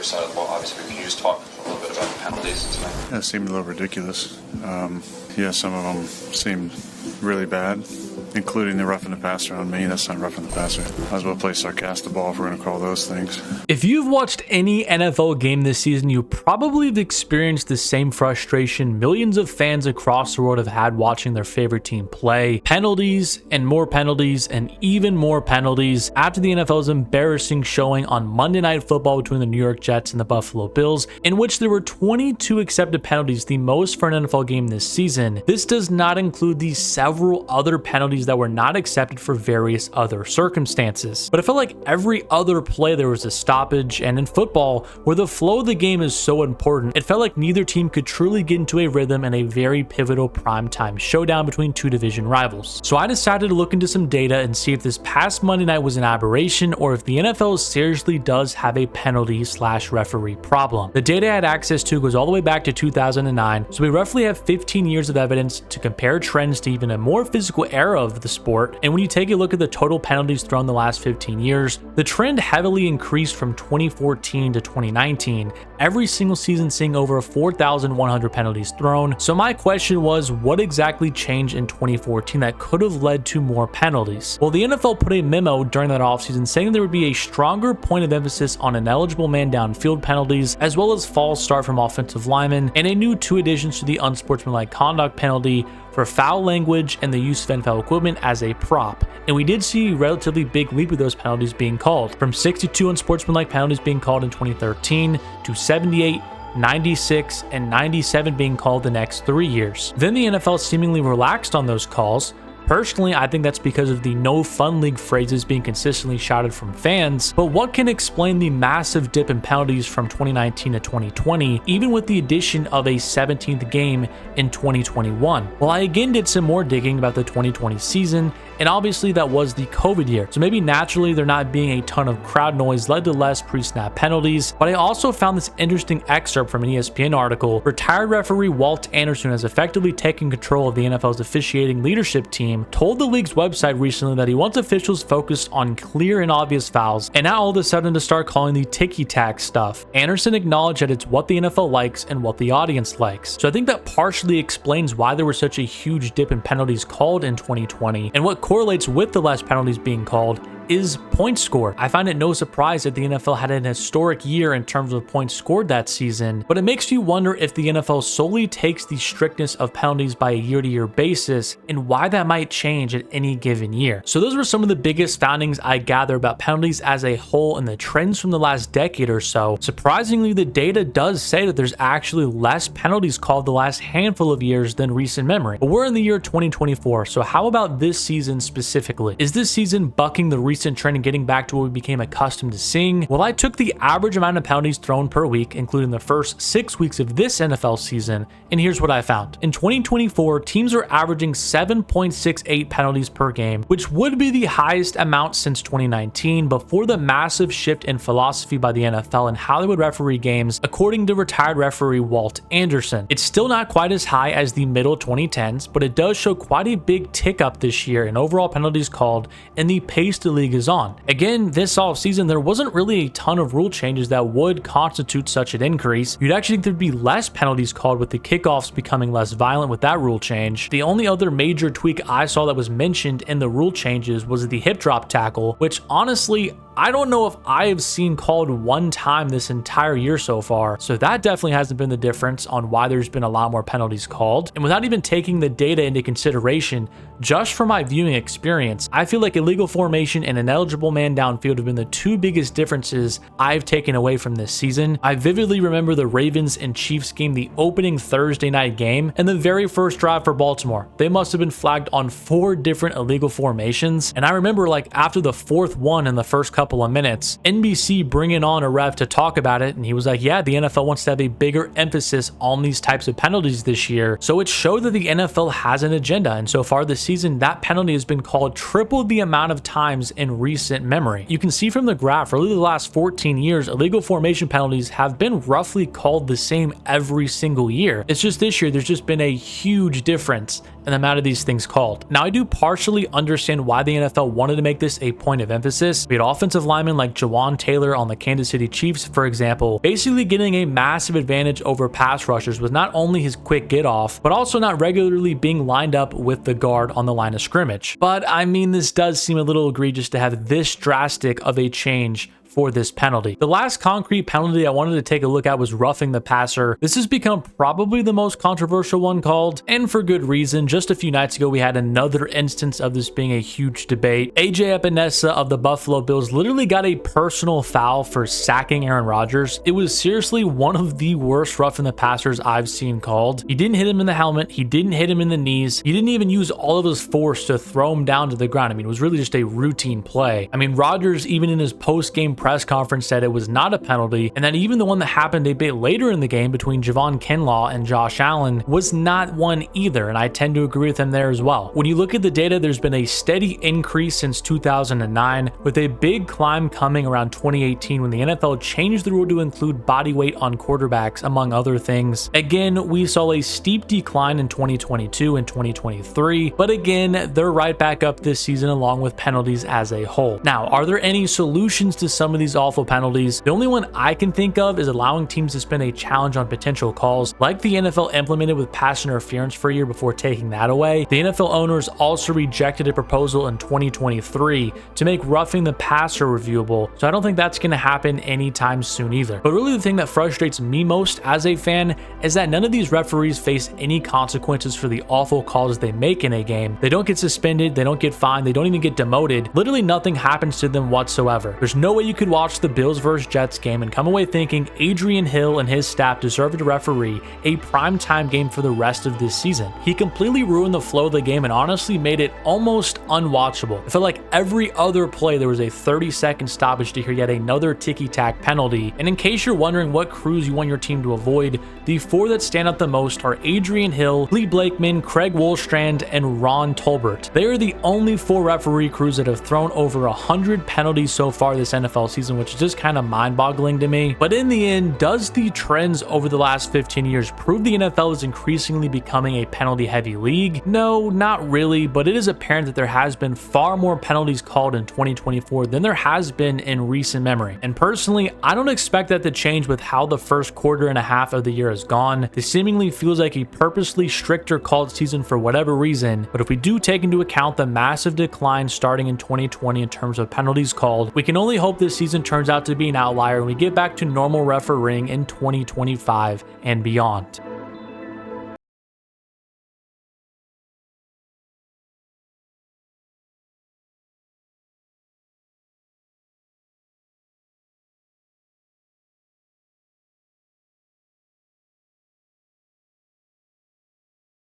side of the ball. Obviously, can you just talk a little bit about the penalties tonight? Yeah, it seemed a little ridiculous. Some of them seemed really bad, including the roughing the passer on me. That's not roughing the passer. Might as well play sarcastic ball if we're going to call those things. If you've watched any NFL game this season, you probably have experienced the same frustration millions of fans across the world have had watching their favorite team play. Penalties and even more penalties after the NFL's embarrassing showing on Monday Night Football between the New York Jets and the Buffalo Bills, in which there were 22 accepted penalties, the most for an NFL game this season. This does not include the several other penalties that were not accepted for various other circumstances. But I felt like every other play there was a stoppage, and in football, where the flow of the game is so important, it felt like neither team could truly get into a rhythm in a very pivotal primetime showdown between two division rivals. So I decided to look into some data and see if this past Monday night was an aberration or if the NFL seriously does have a penalty/referee problem. The data I had access to goes all the way back to 2009, so we roughly have 15 years of evidence to compare trends to even a more physical era of the sport. And when you take a look at the total penalties thrown the last 15 years, the trend heavily increased from 2014 to 2019, every single season seeing over 4,100 penalties thrown. So my question was, what exactly changed in 2014 that could have led to more penalties? Well, the NFL put a memo during that offseason saying there would be a stronger point of emphasis on ineligible man downfield penalties, as well as false start from offensive linemen, and a new 2 additions to the unsportsmanlike conduct penalty for foul language and the use of NFL equipment as a prop. And we did see a relatively big leap of those penalties being called, from 62 unsportsmanlike penalties being called in 2013 to 78, 96, and 97 being called the next 3 years. Then the NFL seemingly relaxed on those calls. Personally, I think that's because of the no fun league phrases being consistently shouted from fans, but what can explain the massive dip in penalties from 2019 to 2020, even with the addition of a 17th game in 2021? Well, I again did some more digging about the 2020 season, and obviously that was the COVID year, so maybe naturally there not being a ton of crowd noise led to less pre-snap penalties, but I also found this interesting excerpt from an ESPN article. Retired referee Walt Anderson has effectively taken control of the NFL's officiating leadership team, told the league's website recently that he wants officials focused on clear and obvious fouls, and now all of a sudden to start calling the ticky-tack stuff. Anderson acknowledged that it's what the NFL likes and what the audience likes. So I think that partially explains why there was such a huge dip in penalties called in 2020, and what correlates with the less penalties being called is points scored. I find it no surprise that the NFL had an historic year in terms of points scored that season, but it makes you wonder if the NFL solely takes the strictness of penalties by a year-to-year basis and why that might change at any given year. So those were some of the biggest findings I gather about penalties as a whole and the trends from the last decade or so. Surprisingly, the data does say that there's actually less penalties called the last handful of years than recent memory. But we're in the year 2024, so how about this season specifically? Is this season bucking the recent trend and getting back to what we became accustomed to seeing? Well, I took the average amount of penalties thrown per week, including the first 6 weeks of this NFL season, and here's what I found. In 2024, teams are averaging 7.68 penalties per game, which would be the highest amount since 2019, before the massive shift in philosophy by the NFL and how they would referee games, according to retired referee Walt Anderson. It's still not quite as high as the middle 2010s, but it does show quite a big tick up this year in overall penalties called and the pace the league is on. Again, this offseason, there wasn't really a ton of rule changes that would constitute such an increase. You'd actually think there'd be less penalties called with the kickoffs becoming less violent with that rule change. The only other major tweak I saw that was mentioned in the rule changes was the hip drop tackle, which honestly, I don't know if I have seen called one time this entire year so far, so that definitely hasn't been the difference on why there's been a lot more penalties called. And without even taking the data into consideration, just from my viewing experience, I feel like illegal formation and ineligible man downfield have been the two biggest differences I've taken away from this season. I vividly remember the Ravens and Chiefs game, the opening Thursday night game, and the very first drive for Baltimore. They must have been flagged on 4 different illegal formations, and I remember like after the 4th one in the first couple of minutes, NBC bringing on a ref to talk about it, and he was like, yeah, the NFL wants to have a bigger emphasis on these types of penalties this year. So it showed that the NFL has an agenda, and so far this season, that penalty has been called triple the amount of times in recent memory. You can see from the graph, really the last 14 years, illegal formation penalties have been roughly called the same every single year. It's just this year, there's just been a huge difference and the amount of these things called. Now, I do partially understand why the NFL wanted to make this a point of emphasis. We had offensive linemen like Jawan Taylor on the Kansas City Chiefs, for example, basically getting a massive advantage over pass rushers with not only his quick get off, but also not regularly being lined up with the guard on the line of scrimmage. But I mean, this does seem a little egregious to have this drastic of a change for this penalty. The last concrete penalty I wanted to take a look at was roughing the passer. This has become probably the most controversial one called, and for good reason. Just a few nights ago, we had another instance of this being a huge debate. AJ Epinesa of the Buffalo Bills literally got a personal foul for sacking Aaron Rodgers. It was seriously one of the worst roughing the passers I've seen called. He didn't hit him in the helmet. He didn't hit him in the knees. He didn't even use all of his force to throw him down to the ground. I mean, it was really just a routine play. I mean, Rodgers, even in his post-game press conference, said it was not a penalty, and that even the one that happened a bit later in the game between Javon Kinlaw and Josh Allen was not one either, and I tend to agree with him there as well. When you look at the data, there's been a steady increase since 2009, with a big climb coming around 2018 when the NFL changed the rule to include body weight on quarterbacks, among other things. Again, we saw a steep decline in 2022 and 2023, but again, they're right back up this season along with penalties as a whole. Now, are there any solutions to some of these awful penalties? The only one I can think of is allowing teams to spin a challenge on potential calls, like the NFL implemented with pass interference for a year before taking that away. The NFL owners also rejected a proposal in 2023 to make roughing the passer reviewable, so I don't think that's going to happen anytime soon either. But really, the thing that frustrates me most as a fan is that none of these referees face any consequences for the awful calls they make in a game. They don't get suspended, they don't get fined, they don't even get demoted. Literally nothing happens to them whatsoever. There's no way you could watch the Bills vs Jets game and come away thinking Adrian Hill and his staff deserved to referee a primetime game for the rest of this season. He completely ruined the flow of the game and honestly made it almost unwatchable. It felt like every other play there was a 30-second stoppage to hear yet another ticky-tack penalty. And in case you're wondering what crews you want your team to avoid, the four that stand out the most are Adrian Hill, Lee Blakeman, Craig Woolstrand, and Ron Tolbert. They are the only four referee crews that have thrown over 100 penalties so far this NFL season, which is just kind of mind-boggling to me. But in the end, does the trends over the last 15 years prove the NFL is increasingly becoming a penalty-heavy league? No, not really, but it is apparent that there has been far more penalties called in 2024 than there has been in recent memory. And personally, I don't expect that to change with how the first quarter and a half of the year has gone. This seemingly feels like a purposely stricter called season for whatever reason, but if we do take into account the massive decline starting in 2020 in terms of penalties called, we can only hope this season turns out to be an outlier and we get back to normal refereeing in 2025 and beyond.